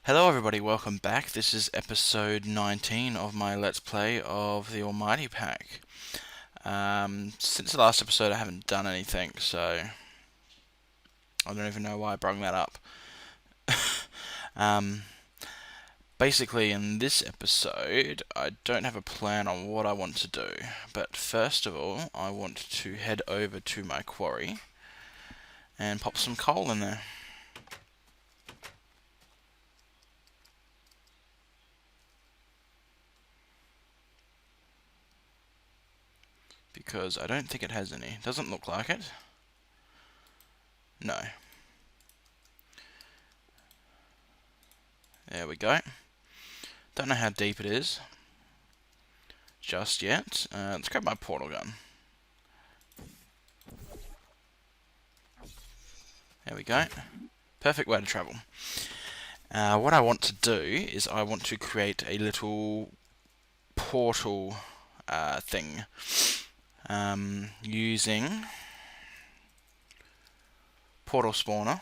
Hello everybody, welcome back. This is episode 19 of my Let's Play of the Almighty pack. Since the last episode I haven't done anything, so I don't even know why I brought that up. Basically in this episode I don't have a plan on what I want to do, but first of all I want to head over to my quarry and pop some coal in there. Because I don't think it has any. Doesn't look like it. No. There we go. Don't know how deep it is just yet. Let's grab my portal gun. There we go. Perfect way to travel. What I want to do is I want to create a little portal thing using portal spawner,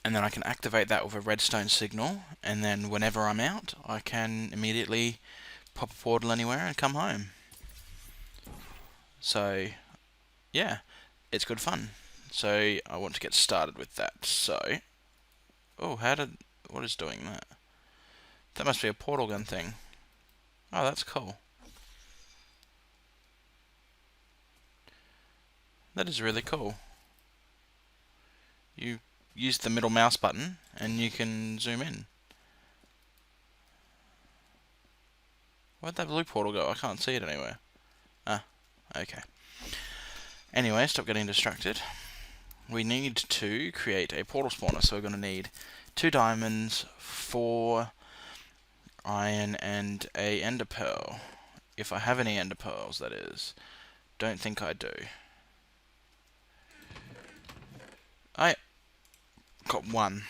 and then I can activate that with a redstone signal, and then whenever I'm out I can immediately pop a portal anywhere and come home. So yeah, it's good fun. So I want to get started with that. So, oh, what is doing that? That must be a portal gun thing. Oh, that's cool. That is really cool. You use the middle mouse button and you can zoom in. Where'd that blue portal go? I can't see it anywhere. Ah, okay. Anyway, stop getting distracted. We need to create a portal spawner, so we're going to need 2 diamonds, 4 iron, and a ender pearl. If I have any ender pearls, that is. Don't think I do. I got 1.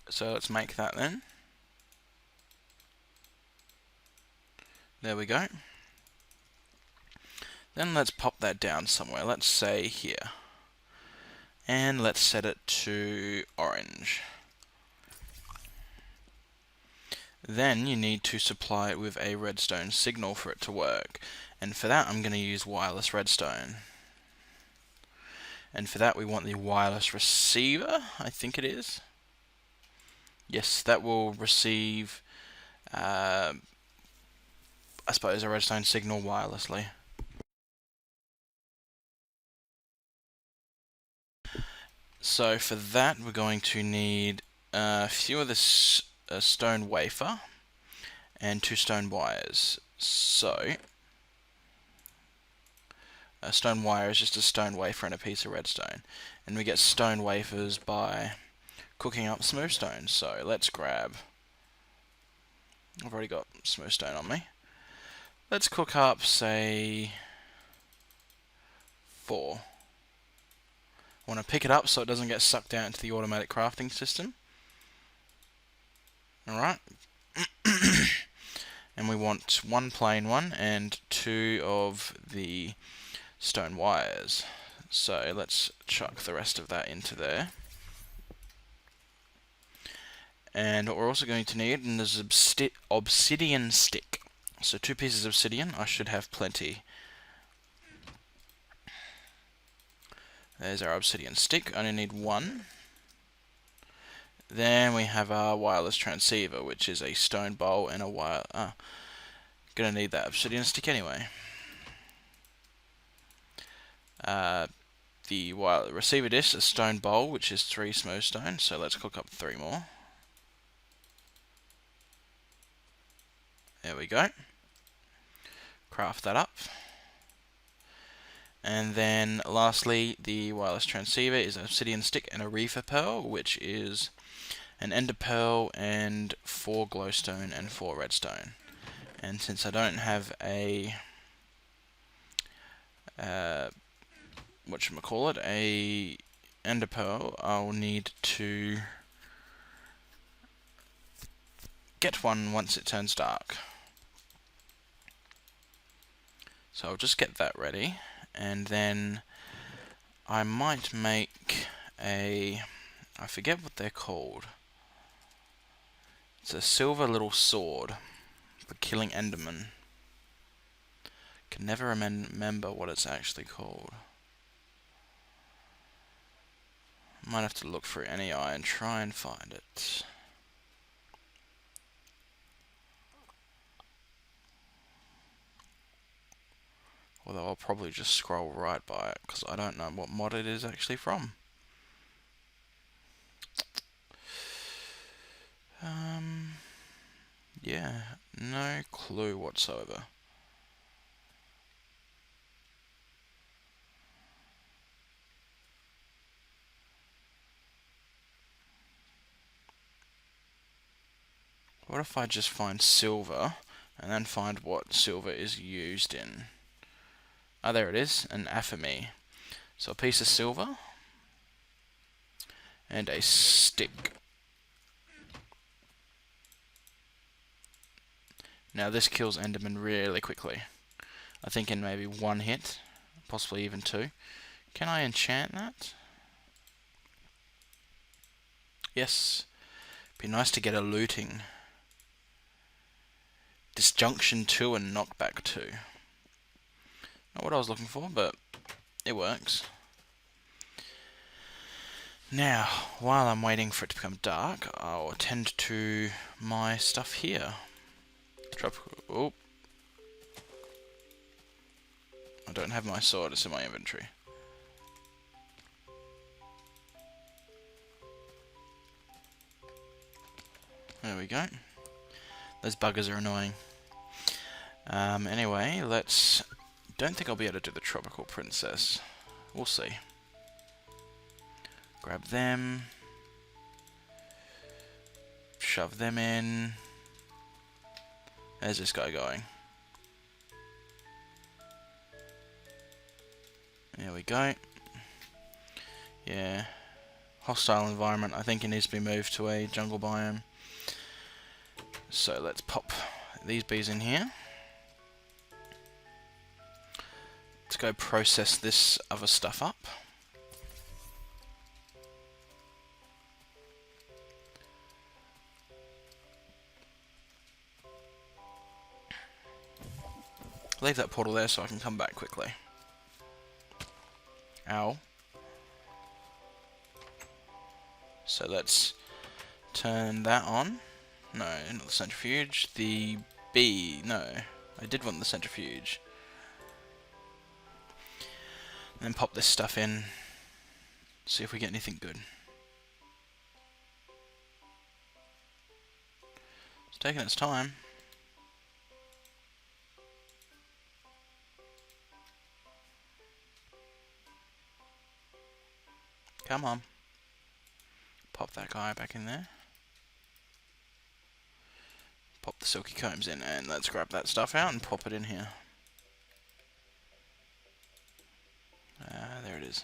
So let's make that then. There we go. Then let's pop that down somewhere. Let's say here. And let's set it to orange. Then you need to supply it with a redstone signal for it to work. And for that I'm going to use wireless redstone. And for that we want the wireless receiver, I think it is. Yes, that will receive, I suppose, a redstone signal wirelessly. So for that we're going to need a few of this stone wafer and 2 stone wires. So a stone wire is just a stone wafer and a piece of redstone, and we get stone wafers by cooking up smooth stone. So let's grab, I've already got smooth stone on me. Let's cook up, say, 4. I want to pick it up so it doesn't get sucked out into the automatic crafting system. Alright. And we want 1 plain one and 2 of the stone wires. So let's chuck the rest of that into there. And what we're also going to need is obsidian stick. So 2 pieces of obsidian, I should have plenty. There's our obsidian stick, I only need 1. Then we have our wireless transceiver, which is a stone bowl and a wire. Gonna need that obsidian stick anyway. The receiver dish, a stone bowl, which is 3 smooth stone, so let's cook up 3 more. There we go. Craft that up. And then lastly, the wireless transceiver is an obsidian stick and a reefer pearl, which is an ender pearl and 4 glowstone and 4 redstone. And since I don't have a a ender pearl, I'll need to get one once it turns dark. So I'll just get that ready, and then I might make I forget what they're called. It's a silver little sword for killing Enderman. Can never remember what it's actually called. Might have to look through any eye and try and find it. Although I'll probably just scroll right by it because I don't know what mod it is actually from. Yeah, no clue whatsoever. What if I just find silver and then find what silver is used in? Oh, there it is, an aphemy. So a piece of silver and a stick. Now this kills Enderman really quickly. I think in maybe one hit, possibly even two. Can I enchant that? Yes. Be nice to get a looting. Disjunction 2 and knockback 2. Not what I was looking for, but it works. Now, while I'm waiting for it to become dark, I'll attend to my stuff here. Oh. I don't have my sword, it's in my inventory. There we go. Those buggers are annoying. Anyway, let's... Don't think I'll be able to do the Tropical Princess. We'll see. Grab them. Shove them in. There's this guy going. There we go. Yeah. Hostile environment. I think it needs to be moved to a jungle biome. So let's pop these bees in here. Let's go process this other stuff up. Leave that portal there so I can come back quickly. Ow. So let's turn that on. No, not the centrifuge. The bee. No, I did want the centrifuge. And then pop this stuff in. See if we get anything good. It's taking its time. Come on. Pop that guy back in there. Pop the silky combs in and let's grab that stuff out and pop it in here. There it is.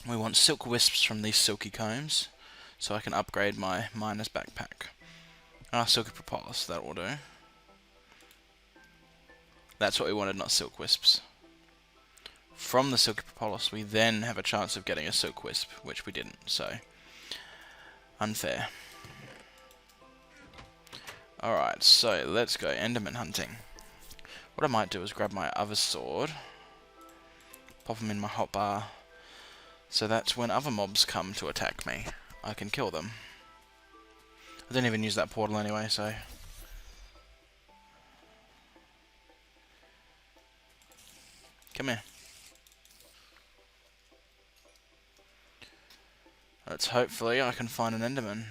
We want silk wisps from these silky combs so I can upgrade my miner's backpack. Silky propolis, that will do. That's what we wanted, not silk wisps. From the silky propolis we then have a chance of getting a silk wisp, which we didn't, so unfair. Alright, so let's go Enderman hunting. What I might do is grab my other sword, pop them in my hotbar, so that when other mobs come to attack me, I can kill them. I didn't even use that portal anyway, so... Come here. Let's hopefully I can find an Enderman.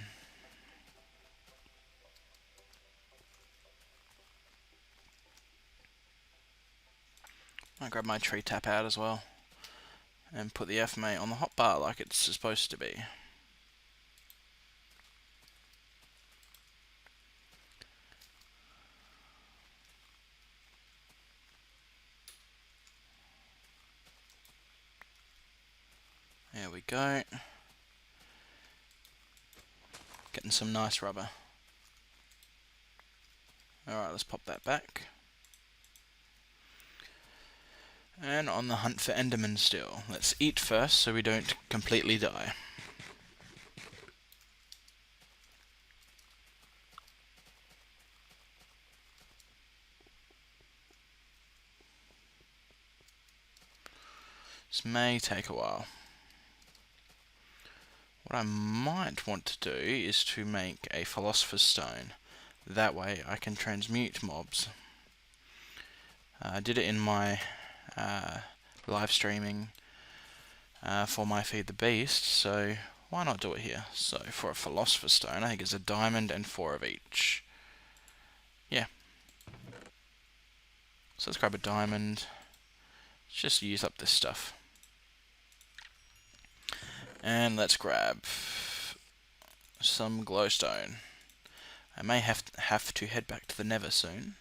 I'll grab my tree tap out as well. And put the FMA on the hotbar like it's supposed to be. There we go. Getting some nice rubber. Alright, let's pop that back. And on the hunt for Enderman still. Let's eat first so we don't completely die. This may take a while. What I might want to do is to make a Philosopher's Stone. That way I can transmute mobs. I did it in my live streaming for my Feed the Beast, so why not do it here? So for a Philosopher's Stone, I think it's a diamond and 4 of each. Yeah. So let's grab a diamond. Let's just use up this stuff. And let's grab some glowstone. I may have to head back to the Nether soon.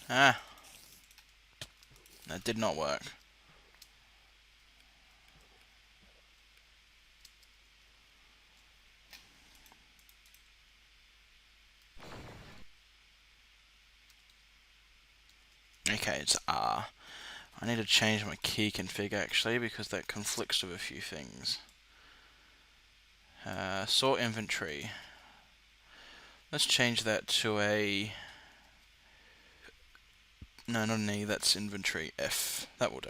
Ah, that did not work. Okay, it's R. I need to change my key config actually because that conflicts with a few things. Sort inventory. Let's change that to a... No, not an E, that's inventory. F. That will do.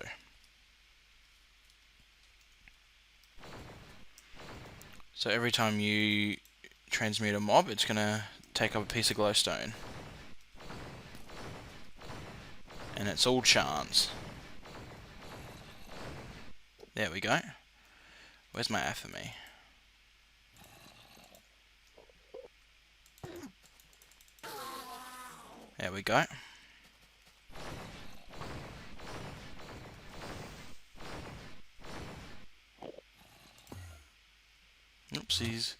So every time you transmute a mob, it's going to take up a piece of glowstone. And it's all chance. There we go. Where's my alchemy? There we go. Oopsies.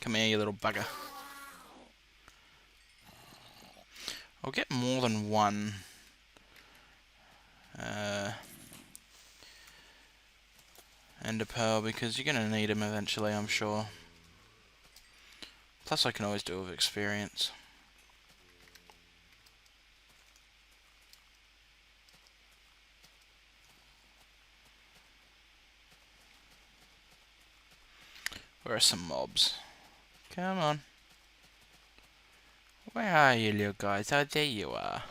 Come here, you little bugger. I'll get more than one ender pearl because you're going to need them eventually, I'm sure. Plus I can always do it with experience. Where are some mobs? Come on. Where are you, little guys? Oh, there you are.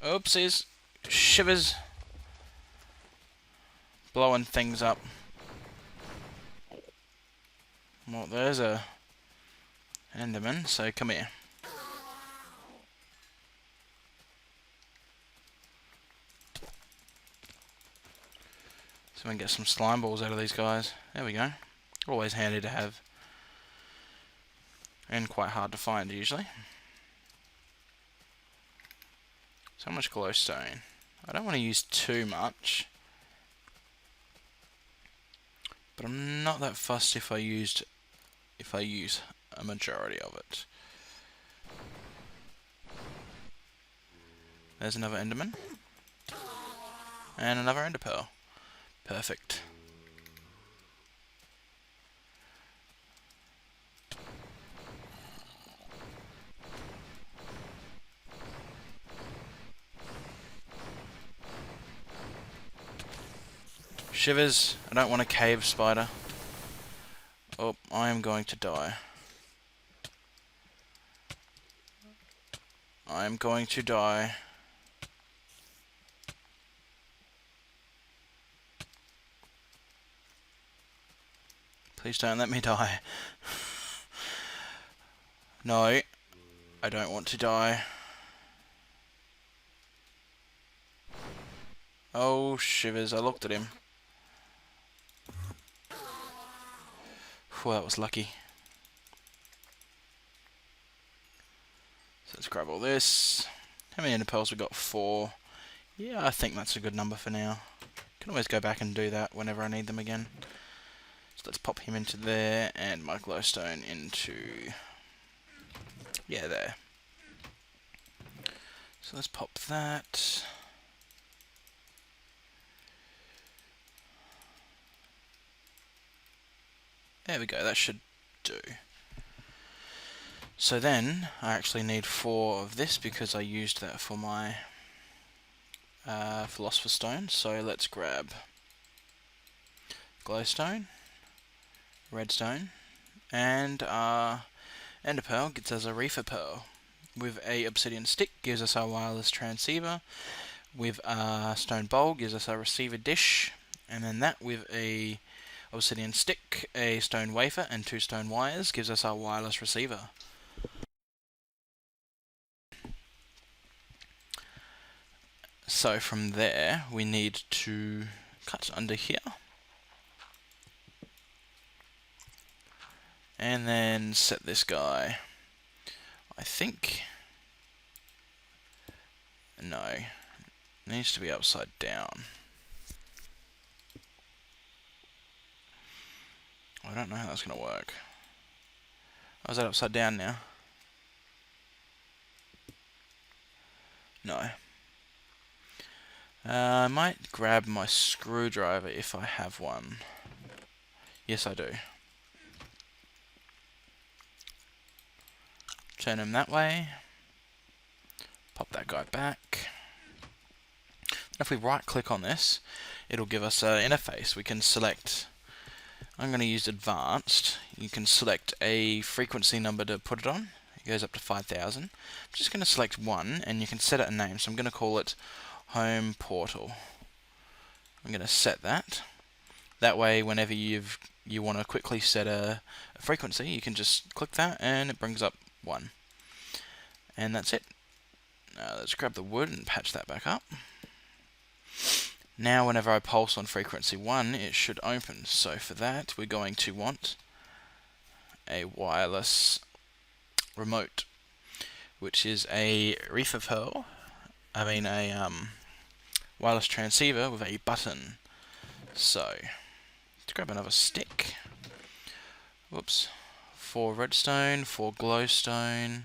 Oopsies. Shivers. Blowing things up. Well, there's an enderman, so come here. So we can get some slime balls out of these guys. There we go. Always handy to have. And quite hard to find usually. So much glowstone. I don't want to use too much. But I'm not that fussed if I use a majority of it. There's another enderman. And another ender pearl. Perfect. Shivers. I don't want a cave spider. Oh, I am going to die. I am going to die. Please don't let me die. No, I don't want to die. Oh, shivers, I looked at him. Well, that was lucky. So let's grab all this. How many ender pearls we got? 4. Yeah, I think that's a good number for now. Can always go back and do that whenever I need them again. So let's pop him into there and my glowstone into... yeah, there. So let's pop that. There we go, that should do. So then, I actually need 4 of this because I used that for my Philosopher's Stone. So let's grab glowstone, redstone, And our ender pearl gets us a reefer pearl. With a obsidian stick gives us our wireless transceiver. With a stone bowl gives us our receiver dish. And then that with a obsidian stick, a stone wafer, and 2 stone wires gives us our wireless receiver. So from there we need to cut under here. And then set this guy. I think... no. It needs to be upside down. I don't know how that's going to work. Oh, is that upside down now? No. I might grab my screwdriver if I have one. Yes, I do. Turn him that way. Pop that guy back. If we right click on this, it'll give us an interface. We can select, I'm going to use advanced. You can select a frequency number to put it on. It goes up to 5,000. I'm just going to select one and you can set it a name. So I'm going to call it Home Portal. I'm going to set that. That way whenever you want to quickly set a frequency, you can just click that and it brings up 1. And that's it. Let's grab the wood and patch that back up. Now whenever I pulse on frequency 1, it should open. So for that, we're going to want a wireless remote, which is a reefer pearl. I mean a wireless transceiver with a button. So let's grab another stick. Whoops. 4 redstone, 4 glowstone,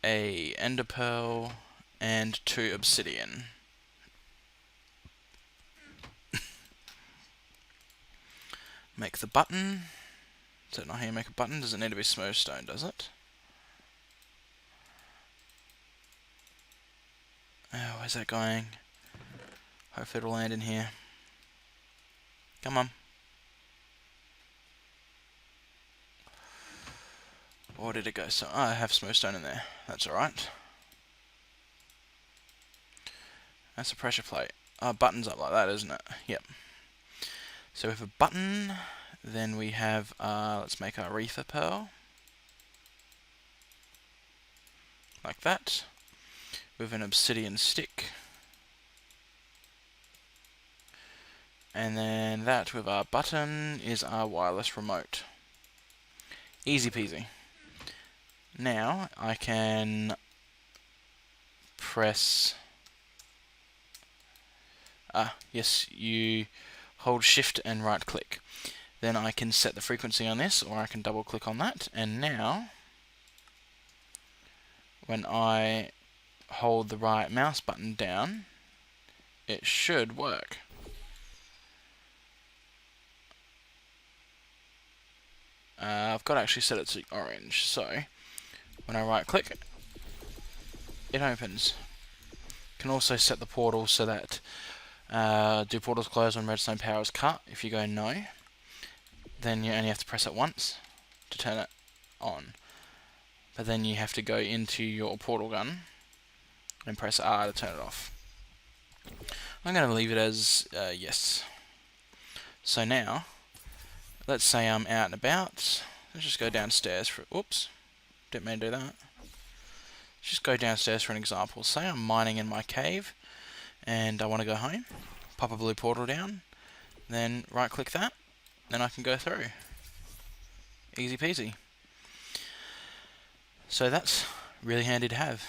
a ender pearl, and 2 obsidian. Make the button. Is that not how you make a button? Does it need to be smooth stone, does it? Oh, where's that going? Hopefully it'll land in here. Come on. Or did it go? So I have smooth stone in there. That's alright. That's a pressure plate. Oh, button's up like that, isn't it? Yep. So with a button, then we have, let's make our reefer pearl. Like that. With an obsidian stick. And then that with our button is our wireless remote. Easy peasy. Now I can press... yes, you hold shift and right click. Then I can set the frequency on this, or I can double click on that, and now when I hold the right mouse button down, it should work. I've got to actually set it to orange, so when I right click, it opens. You can also set the portal so that do portals close when redstone power is cut? If you go no, then you only have to press it once to turn it on. But then you have to go into your portal gun and press R to turn it off. I'm going to leave it as yes. So now, let's say I'm out and about. Let's just go downstairs for... Oops, didn't mean to do that. Let's just go downstairs for an example. Say I'm mining in my cave and I want to go home. Pop a blue portal down, then right click that, then I can go through. Easy peasy. So that's really handy to have.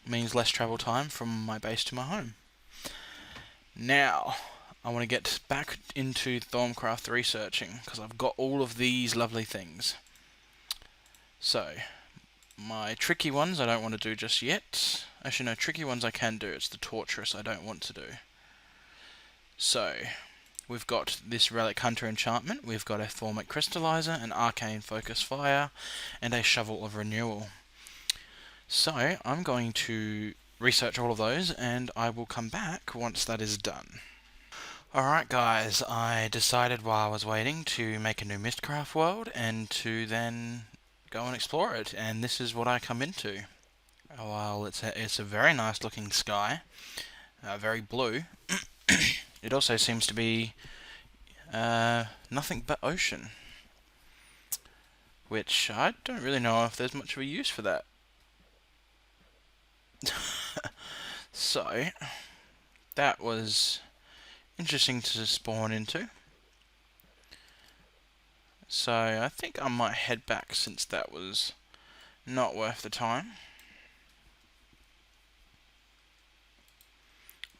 It means less travel time from my base to my home. Now, I want to get back into Thaumcraft researching, because I've got all of these lovely things. So, my tricky ones I don't want to do just yet. Actually no, tricky ones I can do, it's the torturous I don't want to do. So, we've got this Relic Hunter enchantment, we've got a Thaumic Crystallizer, an Arcane Focus Fire, and a Shovel of Renewal. So, I'm going to research all of those, and I will come back once that is done. Alright guys, I decided while I was waiting to make a new Mistcraft world and to then go and explore it, and this is what I come into. Well, it's a very nice looking sky, very blue. It also seems to be nothing but ocean, which I don't really know if there's much of a use for that. So, that was interesting to spawn into. So I think I might head back since that was not worth the time.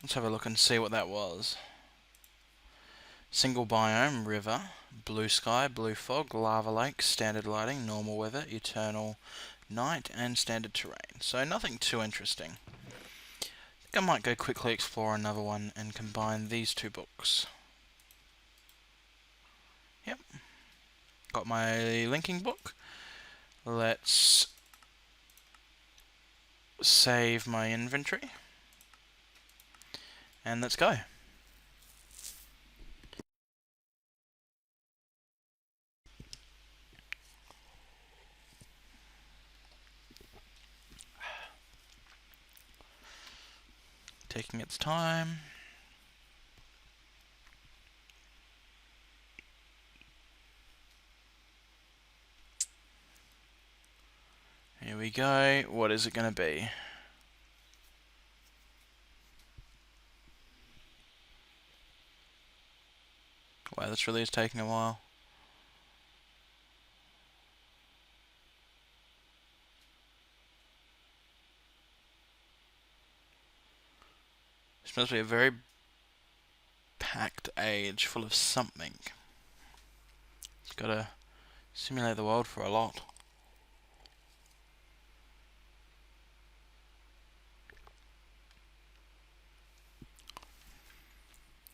Let's have a look and see what that was. Single biome, river, blue sky, blue fog, lava lake, standard lighting, normal weather, eternal night, and standard terrain. So nothing too interesting. I think I might go quickly explore another one and combine these two books. Yep. Got my linking book. Let's save my inventory. And let's go. Taking its time. Here we go. What is it going to be? Wow, this really is taking a while. This must be a very packed age full of something. It's got to simulate the world for a lot.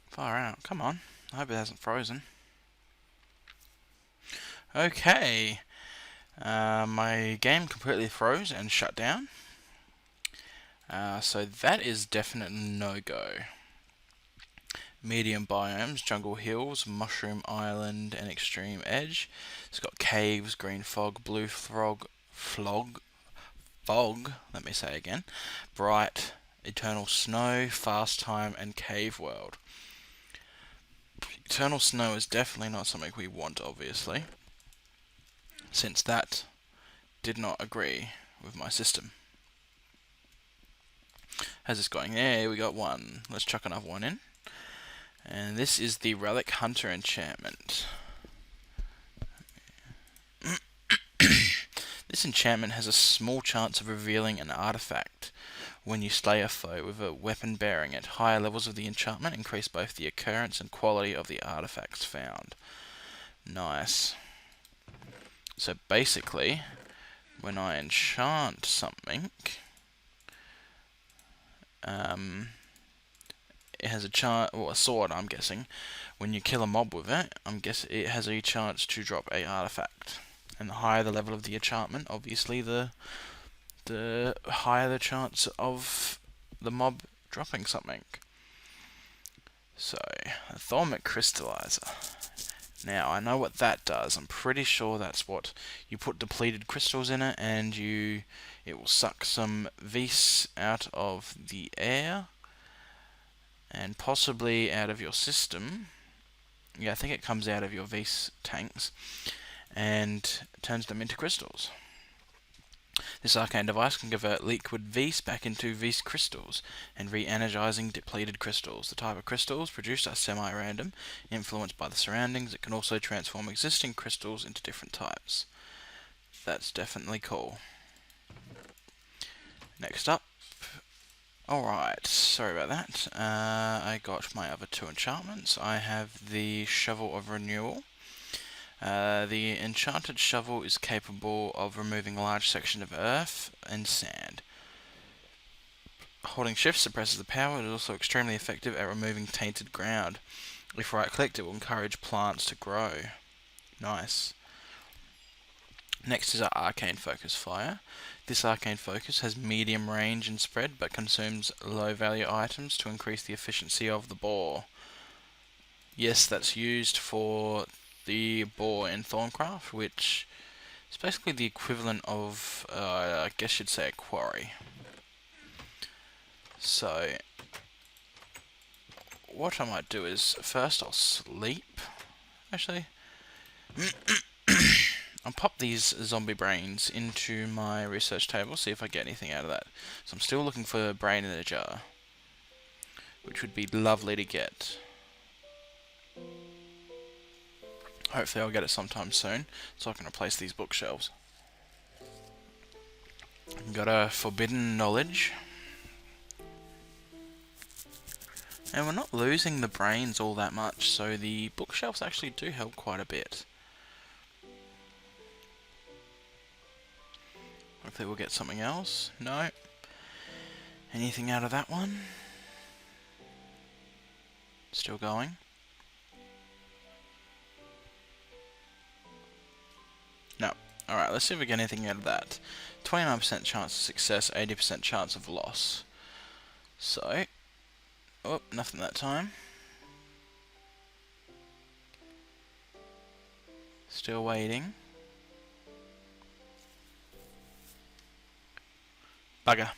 Far out. Come on. I hope it hasn't frozen. Okay. My game completely froze and shut down. So that is definite no-go. Medium biomes, jungle hills, mushroom island, and extreme edge. It's got caves, green fog, blue fog, let me say again, bright, eternal snow, fast time, and cave world. Eternal snow is definitely not something we want, obviously, since that did not agree with my system. How's this going? There, we got one. Let's chuck another one in. And this is the Relic Hunter enchantment. This enchantment has a small chance of revealing an artifact when you slay a foe with a weapon bearing it. Higher levels of the enchantment increase both the occurrence and quality of the artifacts found. Nice. So basically, when I enchant something, it has a chance, well, a sword, I'm guessing. When you kill a mob with it, I'm guessing it has a chance to drop a artifact. And the higher the level of the enchantment, obviously, the higher the chance of the mob dropping something. So, a Thaumcraft crystallizer. Now, I know what that does. I'm pretty sure that's what you put depleted crystals in it, and it will suck some vis out of the air, and possibly out of your system. Yeah, I think it comes out of your vis tanks, and turns them into crystals. This arcane device can convert liquid vis back into vis crystals, and re-energizing depleted crystals. The type of crystals produced are semi-random, influenced by the surroundings. It can also transform existing crystals into different types. That's definitely cool. Next up. Alright, sorry about that. I got my other two enchantments. I have the Shovel of Renewal. The enchanted shovel is capable of removing a large section of earth and sand. Holding shift suppresses the power. It is also extremely effective at removing tainted ground. If right-clicked, it will encourage plants to grow. Nice. Next is our Arcane Focus Fire. This Arcane Focus has medium range and spread, but consumes low value items to increase the efficiency of the bore. Yes, that's used for the boar in Thaumcraft, which is basically the equivalent of, I guess you'd say, a quarry. So, what I might do is, first I'll sleep. Actually, I'll pop these zombie brains into my research table, see if I get anything out of that. So I'm still looking for a brain in a jar, which would be lovely to get. Hopefully I'll get it sometime soon, so I can replace these bookshelves. Got a forbidden knowledge. And we're not losing the brains all that much, so the bookshelves actually do help quite a bit. Hopefully we'll get something else. No. Anything out of that one? Still going. No. Alright, let's see if we get anything out of that. 29% chance of success, 80% chance of loss. So, oh, nothing that time. Still waiting. Bugger.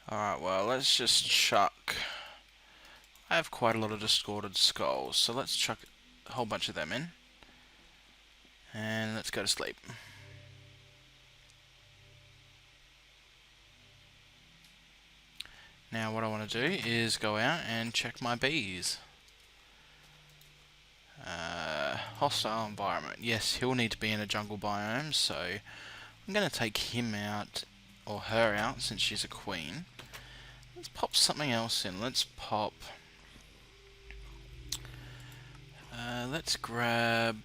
Alright, well, let's just chuck... I have quite a lot of discorded skulls, so let's chuck a whole bunch of them in. And let's go to sleep. Now what I want to do is go out and check my bees. Hostile environment. Yes, he'll need to be in a jungle biome, so I'm going to take him out, or her out, since she's a queen. Let's pop something else in. Let's pop... let's grab...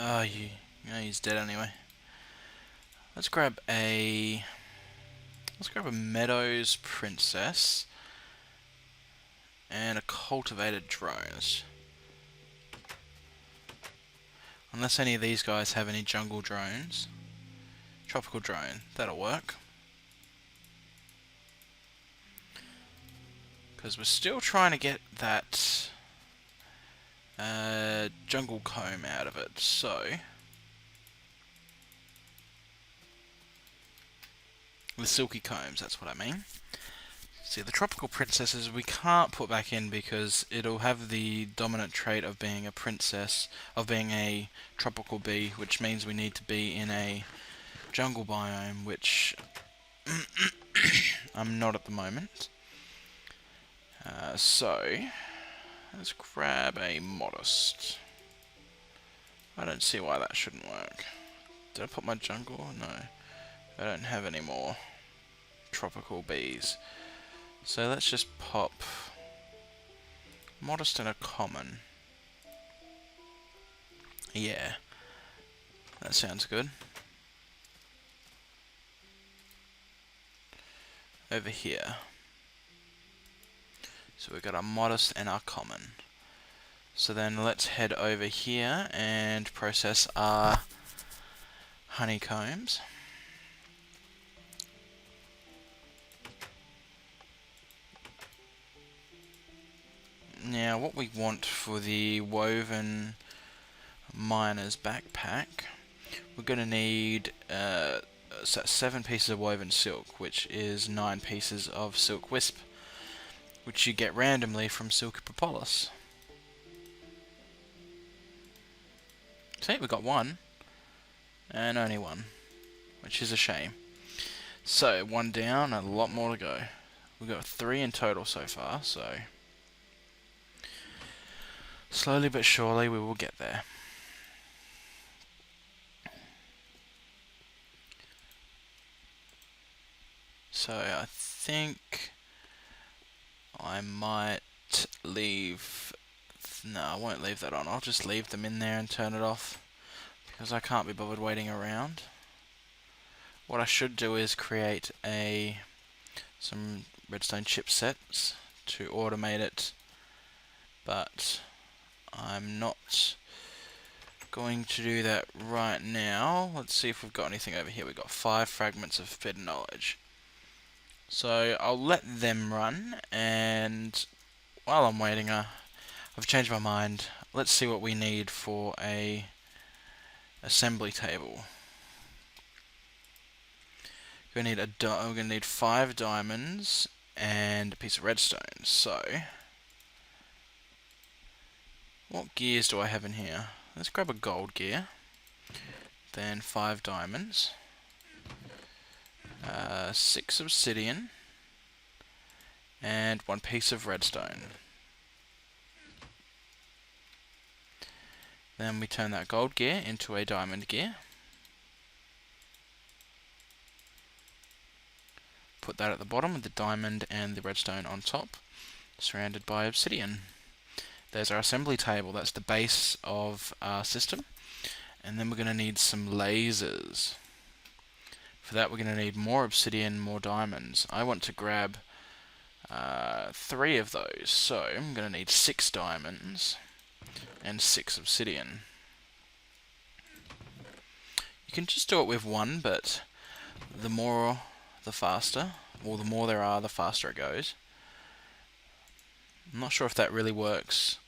Oh, he's dead anyway. Let's grab a Meadows Princess and a cultivated drones. Unless any of these guys have any jungle drones. Tropical drone, that'll work. Because we're still trying to get that jungle comb out of it, so... The silky combs, that's what I mean. See, the tropical princesses we can't put back in because it'll have the dominant trait of being a princess, of being a tropical bee, which means we need to be in a jungle biome, which I'm not at the moment. So, let's grab a modest. I don't see why that shouldn't work. Did I put my jungle? No. I don't have any more tropical bees. So let's just pop modest and a common. Yeah. That sounds good. Over here. So we've got our modest and our common. So then let's head over here and process our honeycombs. Now what we want for the woven miner's backpack, we're going to need 7 pieces of woven silk, which is 9 pieces of silk wisp, which you get randomly from Silky Propolis. See, we got 1, and only 1, which is a shame. So, 1 down, and a lot more to go. We've got 3 in total so far, so... Slowly but surely we will get there. So I think I might leave... No, I won't leave that on. I'll just leave them in there and turn it off, because I can't be bothered waiting around. What I should do is create some redstone chipsets to automate it, but I'm not going to do that right now. Let's see if we've got anything over here. We've got 5 fragments of forbidden knowledge. So I'll let them run, and while I'm waiting, I've changed my mind. Let's see what we need for a assembly table. We're gonna need 5 diamonds and a piece of redstone. So, what gears do I have in here? Let's grab a gold gear. Then 5 diamonds. 6 obsidian. And 1 piece of redstone. Then we turn that gold gear into a diamond gear. Put that at the bottom with the diamond and the redstone on top, surrounded by obsidian. There's our assembly table. That's the base of our system. And then we're going to need some lasers. For that we're going to need more obsidian, more diamonds. I want to grab 3 of those, so I'm going to need 6 diamonds and 6 obsidian. You can just do it with 1, but the more the faster, or the more there are, the faster it goes. I'm not sure if that really works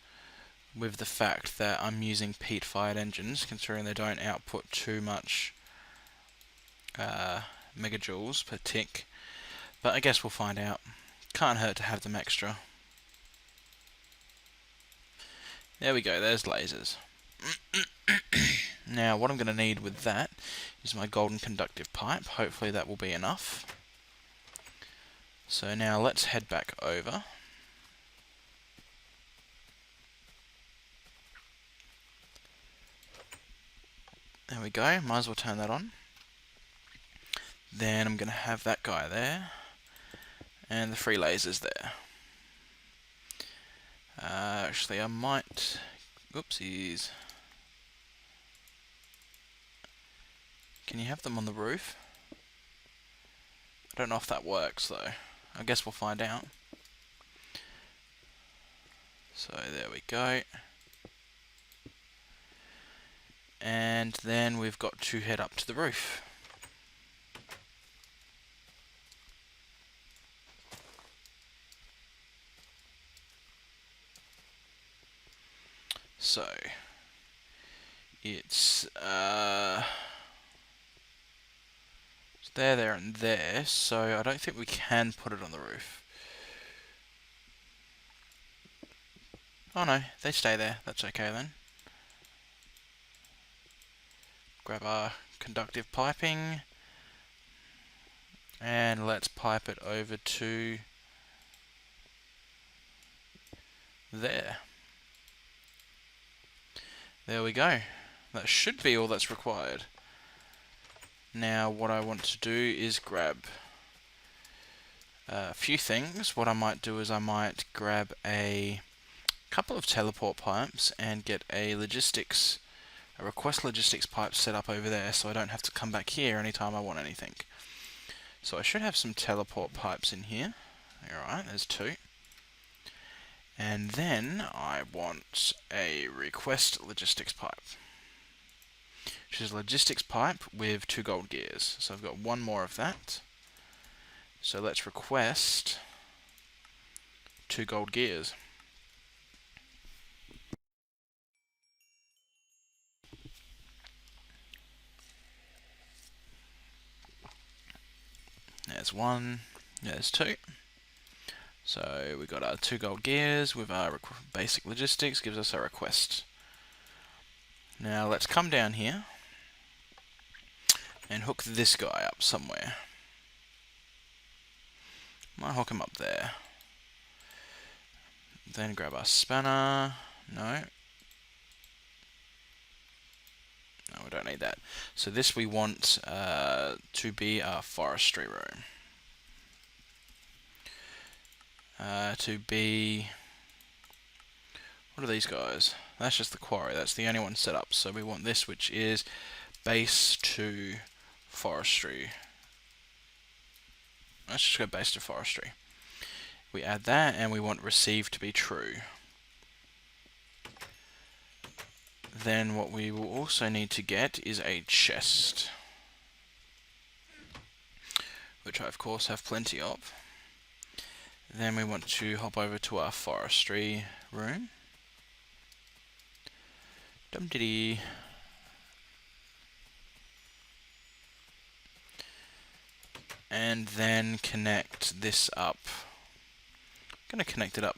with the fact that I'm using peat-fired engines, considering they don't output too much megajoules per tick, but I guess we'll find out. Can't hurt to have them extra. There we go, there's lasers. Now what I'm going to need with that is my golden conductive pipe. Hopefully that will be enough. So now let's head back over. There we go, might as well turn that on. Then I'm going to have that guy there, and the 3 lasers there. Actually I might... Oopsies. Can you have them on the roof? I don't know if that works though. I guess we'll find out. So there we go. And then we've got to head up to the roof. So it's there, and there, so I don't think we can put it on the roof. Oh no, they stay there, that's okay then. Grab our conductive piping, and let's pipe it over to there. There we go. That should be all that's required. Now what I want to do is grab a few things. What I might do is I might grab a couple of teleport pipes and get a request logistics pipe set up over there, so I don't have to come back here anytime I want anything. So I should have some teleport pipes in here. Alright, there's 2. And then I want a request logistics pipe, which is a logistics pipe with 2 gold gears. So I've got 1 more of that. So let's request 2 gold gears. There's 1, there's 2. So we got our 2 gold gears with our basic logistics, gives us our request. Now let's come down here and hook this guy up somewhere. Might hook him up there. Then grab our spanner. No, we don't need that. So this we want to be our forestry room. To be... What are these guys? That's just the quarry. That's the only one set up. So we want this, which is base to forestry. Let's just go base to forestry. We add that, and we want receive to be true. Then what we will also need to get is a chest, which I of course have plenty of. Then we want to hop over to our forestry room. Dum diddy. And then connect this up. I'm gonna connect it up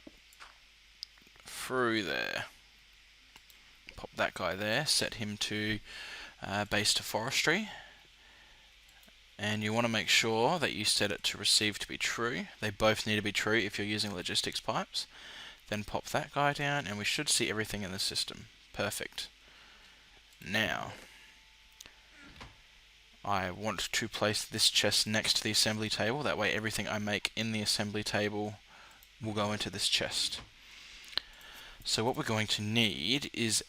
through there. Pop that guy there, set him to base to forestry. And you want to make sure that you set it to receive to be true. They both need to be true if you're using logistics pipes. Then pop that guy down and we should see everything in the system. Perfect. Now, I want to place this chest next to the assembly table. That way everything I make in the assembly table will go into this chest. So what we're going to need is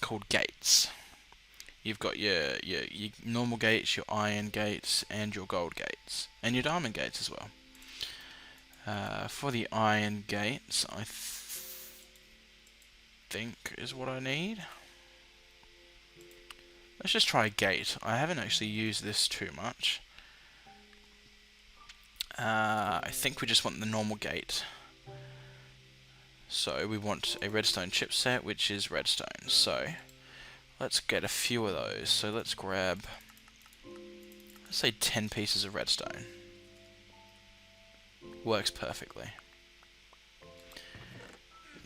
called gates. You've got your normal gates, your iron gates, and your gold gates, and your diamond gates as well. For the iron gates, I think is what I need. Let's just try a gate. I haven't actually used this too much. I think we just want the normal gate. So we want a redstone chipset, which is redstone. So let's get a few of those. So let's grab, let's say 10 pieces of redstone. Works perfectly.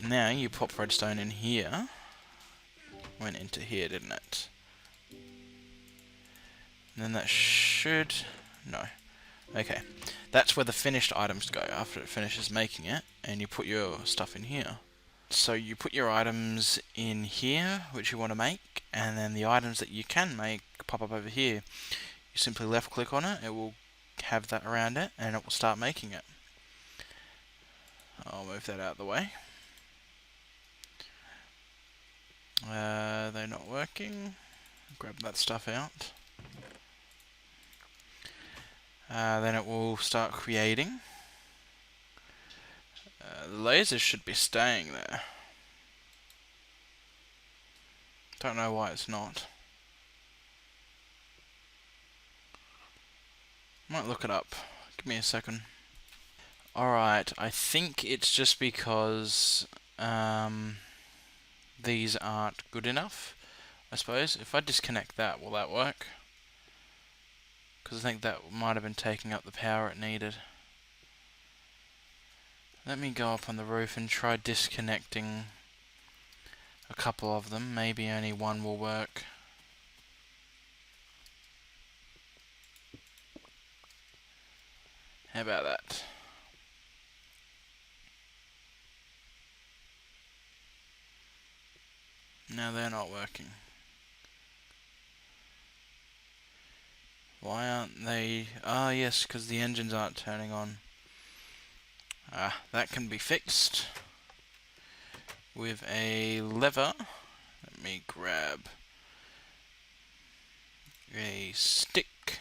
Now you pop redstone in here. Went into here, didn't it? And then that should... no. Okay. That's where the finished items go after it finishes making it, and you put your stuff in here. So you put your items in here, which you want to make, and then the items that you can make pop up over here. You simply left click on it, it will have that around it, and it will start making it. I'll move that out of the way. They're not working. Grab that stuff out. Then it will start creating. The lasers should be staying there. Don't know why it's not. Might look it up. Give me a second. Alright, I think it's just because these aren't good enough, I suppose. If I disconnect that, will that work? Because I think that might have been taking up the power it needed. Let me go up on the roof and try disconnecting a couple of them. Maybe only one will work. How about that? No, they're not working. Why aren't they... ah, yes, because the engines aren't turning on. That can be fixed with a lever. Let me grab a stick.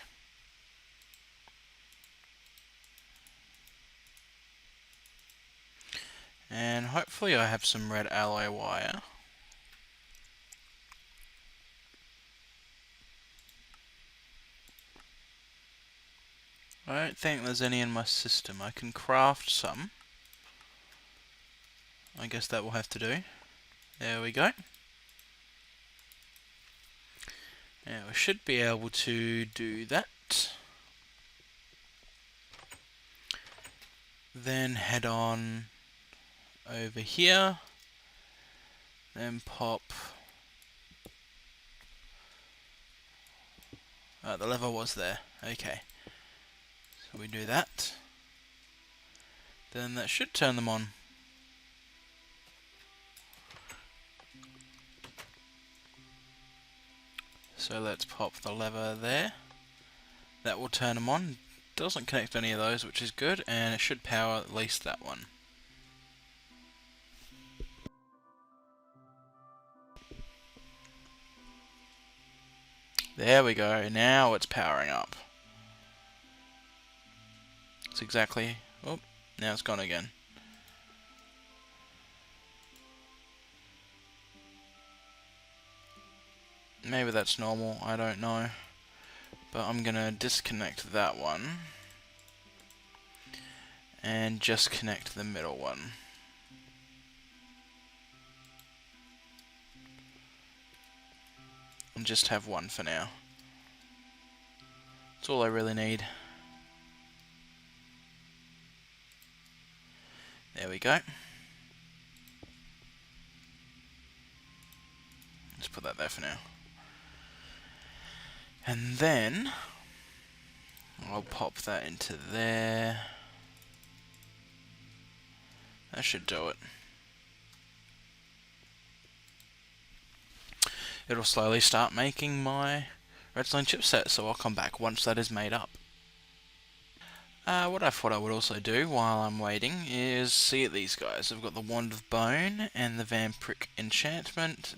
And hopefully I have some red alloy wire. I don't think there's any in my system. I can craft some. I guess that will have to do. There we go. Now we should be able to do that. Then head on over here. Then pop... the lever was there. Okay. So we do that. Then that should turn them on. So let's pop the lever there. That will turn them on. Doesn't connect to any of those, which is good, and it should power at least that one. There we go, now it's powering up. It's exactly... oh, now it's gone again. Maybe that's normal, I don't know. But I'm gonna disconnect that one. and just connect the middle one. And just have one for now. That's all I really need. There we go. Let's put that there for now. And then I'll pop that into there. That should do it. It'll slowly start making my redstone chipset, so I'll come back once that is made up. What I thought I would also do while I'm waiting is see these guys. I've got the Wand of Bone and the Vampiric Enchantment,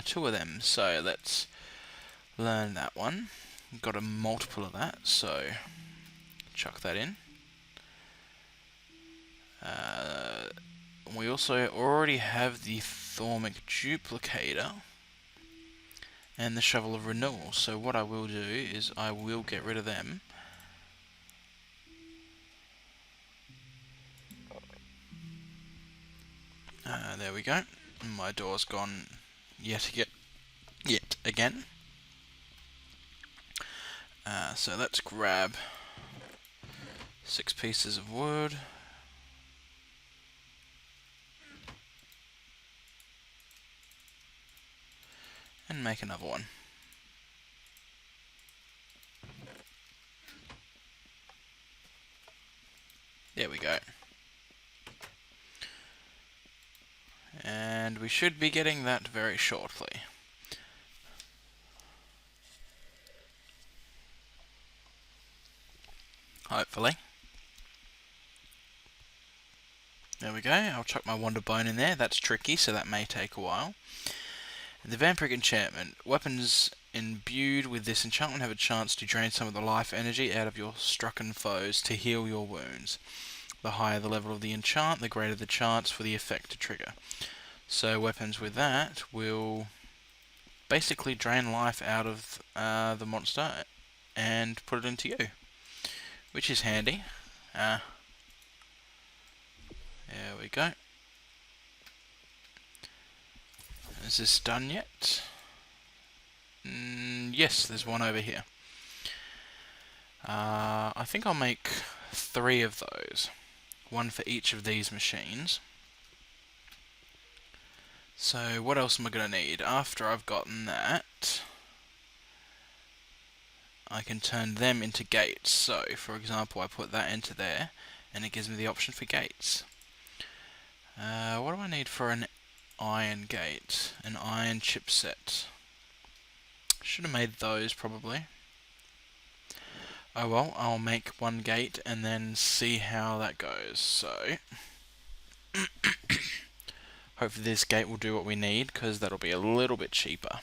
two of them, so let's learn that one. I've got a multiple of that, so chuck that in. We also already have the Thaumic Duplicator and the Shovel of Renewal, so what I will do is I will get rid of them. There we go. My door's gone yet again. So let's grab 6 pieces of wood. And make another one. There we go. And we should be getting that very shortly. Hopefully. There we go. I'll chuck my Wand of Bone in there. That's tricky, so that may take a while. The Vampiric Enchantment. Weapons imbued with this enchantment have a chance to drain some of the life energy out of your strucken foes to heal your wounds. The higher the level of the enchant, the greater the chance for the effect to trigger. So weapons with that will basically drain life out of the monster and put it into you, which is handy. There we go. Is this done yet? Yes, there's one over here. I think I'll make 3 of those. One for each of these machines. So what else am I going to need? After I've gotten that, I can turn them into gates. So, for example, I put that into there, and it gives me the option for gates. What do I need for an iron gate? An iron chipset. Should have made those, probably. Oh well, I'll make one gate and then see how that goes. So, hopefully this gate will do what we need, because that'll be a little bit cheaper.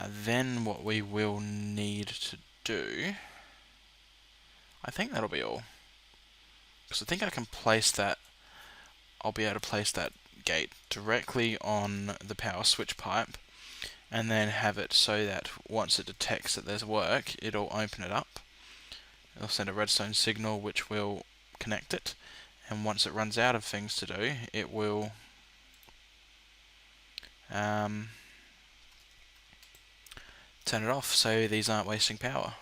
Then what we will need to do, I think that'll be all. Because I think I can place that, I'll be able to place that gate directly on the power switch pipe, and then have it so that once it detects that there's work, it'll open it up. It'll send a redstone signal which will connect it, and once it runs out of things to do, it will turn it off so these aren't wasting power.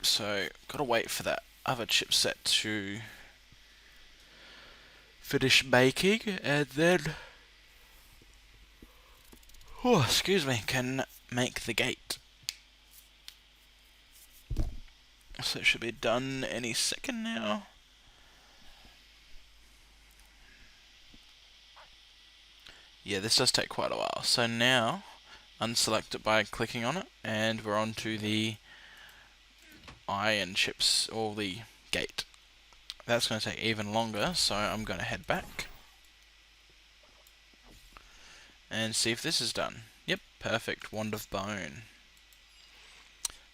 So, gotta wait for that other chipset to finish baking, and then, oh, excuse me, can make the gate. So it should be done any second now. Yeah, this does take quite a while. So now, unselect it by clicking on it, and we're on to the iron chips, or the gate. That's going to take even longer, so I'm going to head back and see if this is done. Yep, perfect. Wand of Bone.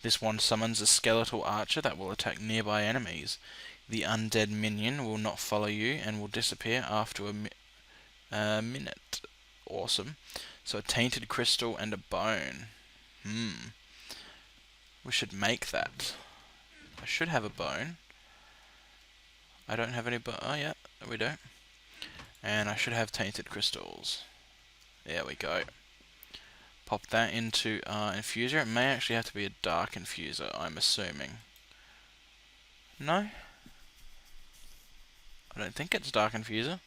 This wand summons a skeletal archer that will attack nearby enemies. The undead minion will not follow you and will disappear after a minute. Awesome. So a tainted crystal and a bone. We should make that. I should have a bone. I don't have any bone. Oh yeah, we do. And I should have tainted crystals. There we go. Pop that into our infuser. It may actually have to be a dark infuser, I'm assuming. No? I don't think it's dark infuser.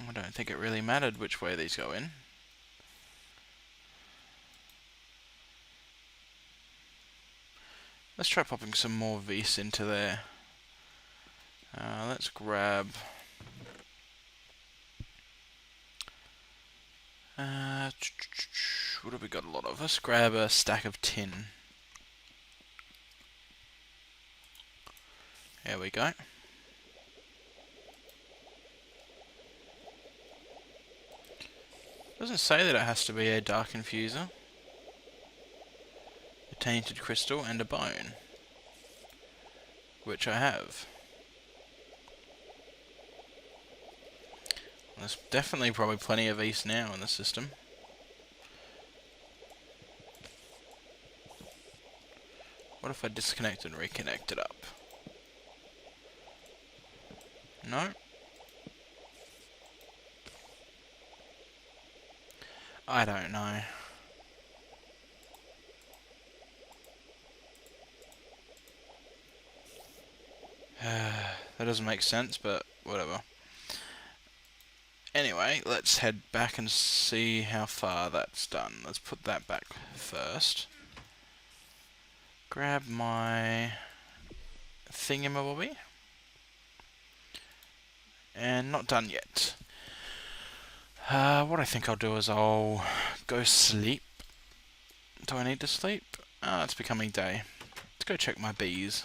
I don't think it really mattered which way these go in. Let's try popping some more Vis into there. Let's grab... what have we got a lot of? Let's grab a stack of tin. There we go. Doesn't say that it has to be a dark infuser. A tainted crystal and a bone. Which I have. There's definitely probably plenty of Vis now in the system. What if I disconnect and reconnect it up? No? I don't know. That doesn't make sense, but whatever. Anyway, let's head back and see how far that's done. Let's put that back first. Grab my thingamabobby. And not done yet. What I think I'll do is I'll go sleep. Do I need to sleep? It's becoming day. Let's go check my bees.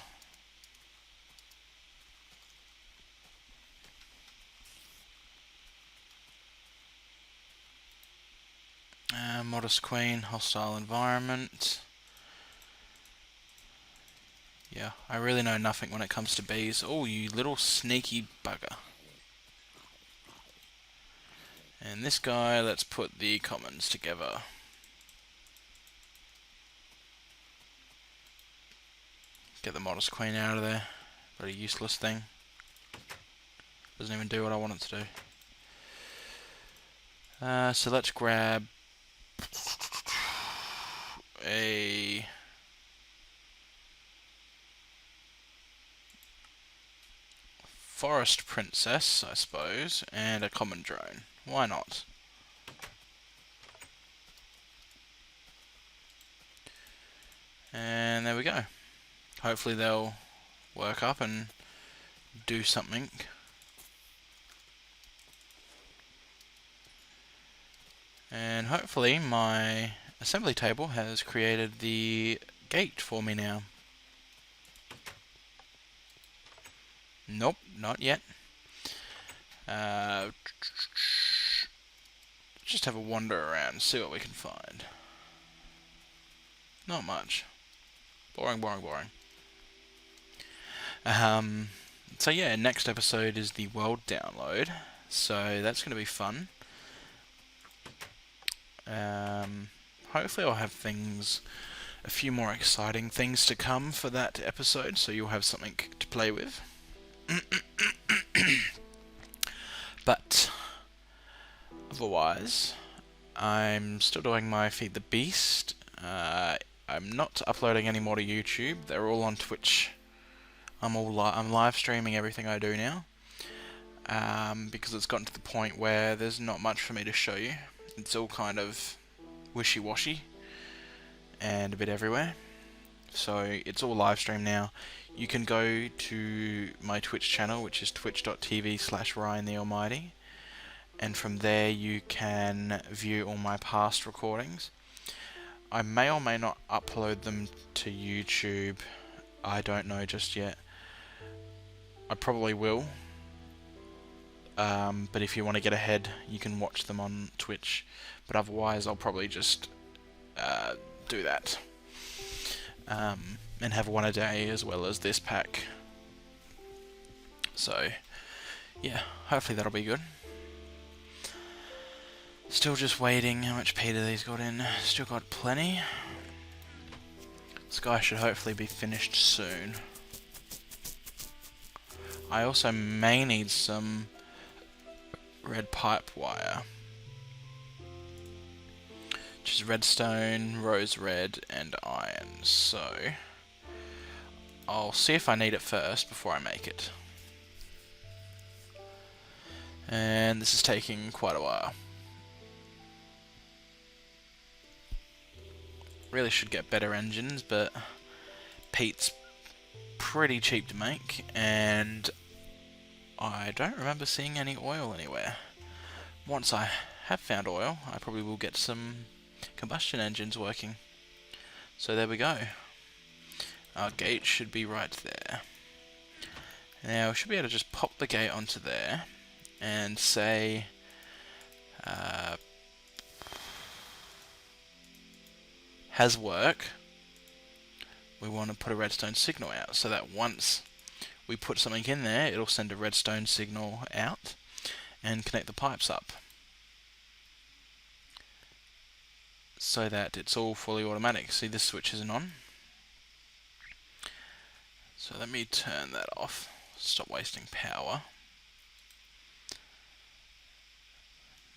Modest Queen, hostile environment. Yeah, I really know nothing when it comes to bees. Oh, you little sneaky bugger. And this guy, let's put the commons together. Get the Modest Queen out of there. What a useless thing. Doesn't even do what I want it to do. So let's grab a forest princess, I suppose, and a common drone. Why not? And there we go. Hopefully they'll work up and do something. And hopefully my assembly table has created the gate for me now. Nope, not yet. Just have a wander around, see what we can find. Not much. Boring, boring, boring. So yeah, next episode is the world download. So that's going to be fun. Hopefully I'll have a few more exciting things to come for that episode, so you'll have something to play with. But otherwise, I'm still doing my Feed the Beast. I'm not uploading any more to YouTube. They're all on Twitch. I'm live streaming everything I do now, because it's gotten to the point where there's not much for me to show you. It's all kind of wishy-washy and a bit everywhere. So it's all live stream now. You can go to my Twitch channel, which is twitch.tv/Ryan the Allmighty, and from there you can view all my past recordings. I may or may not upload them to YouTube. I don't know just yet. I probably will. But if you want to get ahead, you can watch them on Twitch. But otherwise, I'll probably just do that. And have one a day as well as this pack. So, yeah, hopefully that'll be good. Still just waiting. How much peat have these got in? Still got plenty. This guy should hopefully be finished soon. I also may need some red pipe wire, which is redstone, rose red, and iron. So I'll see if I need it first before I make it. And this is taking quite a while. Really should get better engines, but peat's pretty cheap to make, and I don't remember seeing any oil anywhere. Once I have found oil, I probably will get some combustion engines working. So there we go. Our gate should be right there. Now we should be able to just pop the gate onto there and say has work. We want to put a redstone signal out so that once we put something in there, it'll send a redstone signal out and connect the pipes up so that it's all fully automatic. See, this switch isn't on. So let me turn that off. Stop wasting power.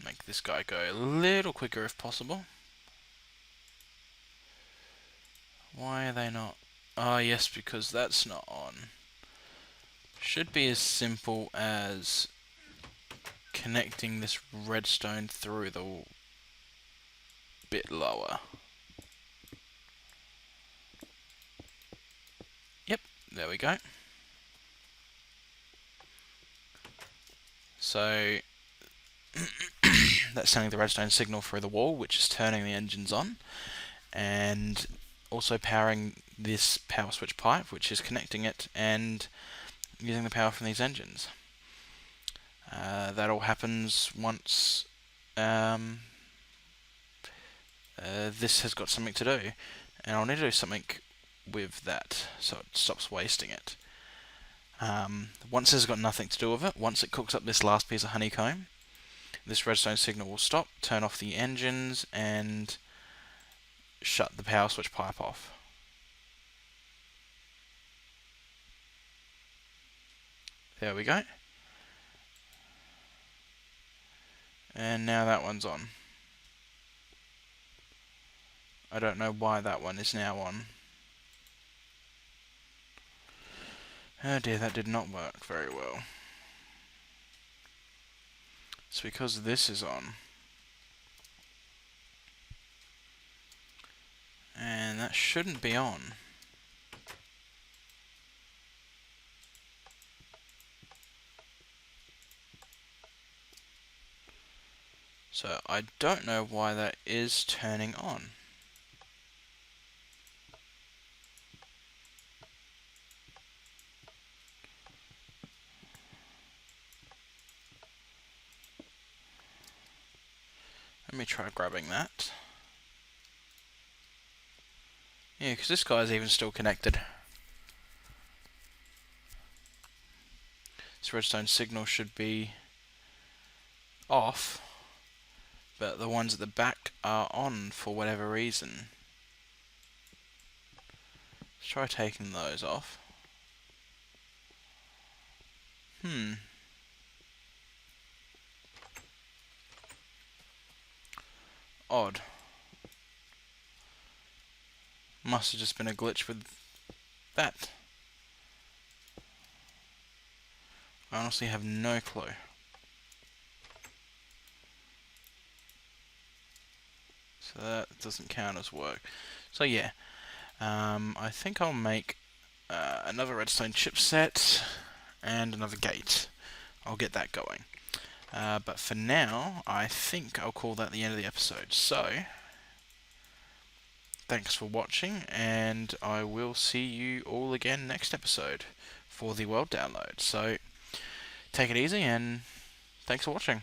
Make this guy go a little quicker if possible. Why are they not? Oh yes, because that's not on. Should be as simple as connecting this redstone through the bit lower. Yep, there we go. So that's sending the redstone signal through the wall, which is turning the engines on, and also powering this power switch pipe, which is connecting it and using the power from these engines. That all happens once this has got something to do, and I'll need to do something with that so it stops wasting it. Once this has got nothing to do with it, once it cooks up this last piece of honeycomb, this redstone signal will stop, turn off the engines, and shut the power switch pipe off. There we go. And now that one's on. I don't know why that one is now on. Oh dear, that did not work very well. It's because this is on. And that shouldn't be on. So I don't know why that is turning on. Let me try grabbing that. Yeah, because this guy's even still connected. This redstone signal should be off, but the ones at the back are on for whatever reason. Let's try taking those off. Odd. Must have just been a glitch with that. I honestly have no clue. So that doesn't count as work. So yeah, I think I'll make another redstone chipset and another gate. I'll get that going. But for now, I think I'll call that the end of the episode. So, thanks for watching, and I will see you all again next episode for the world download. So, take it easy, and thanks for watching.